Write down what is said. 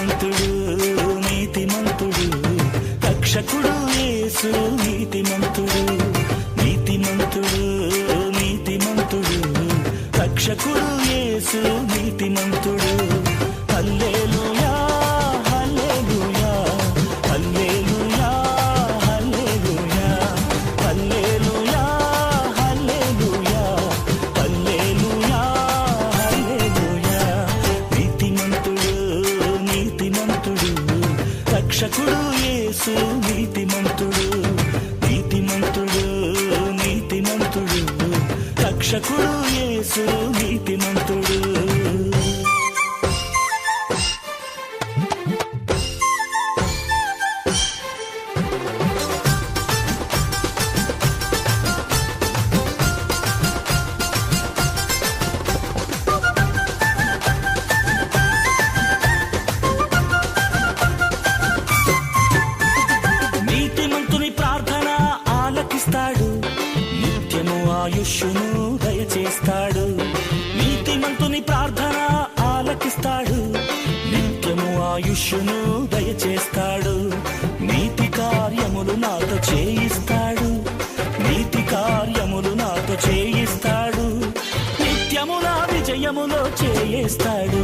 నీతిమంతుడు నీతిమంతుడు రక్షకుడు యేసు నీతిమంతుడు నీతిమంతుడు నీతిమంతుడు రక్షకుడు యేసు నీతిమంతుడు హల్లెలూయా హల్లెలూయా హల్లెలూయా హల్లెలూయా హల్లెలూయా హల్లెలూయా హల్లెలూయా హల్లెలూయా నీతిమంతుడు నీతిమంతుడు రక్షకుడు యేసు నీతిమంతుడు నీతిమంతుడు నీతిమంతుడు రక్షకుడు యేసు నీతిమంతుడు నీతిమంతుని ప్రార్థన ఆలకిస్తాడు నిత్యము ఆయుష్ను దయచేస్తాడు నీతిమంతుని ప్రార్థన ఆలకిస్తాడు నిత్యము ఆయుష్ను దయచేస్తాడు నీతి కార్యములు నాతో చేయిస్తాడు నీతి కార్యములు నాతో చేయిస్తాడు నిత్యము నా విజయములో చేయిస్తాడు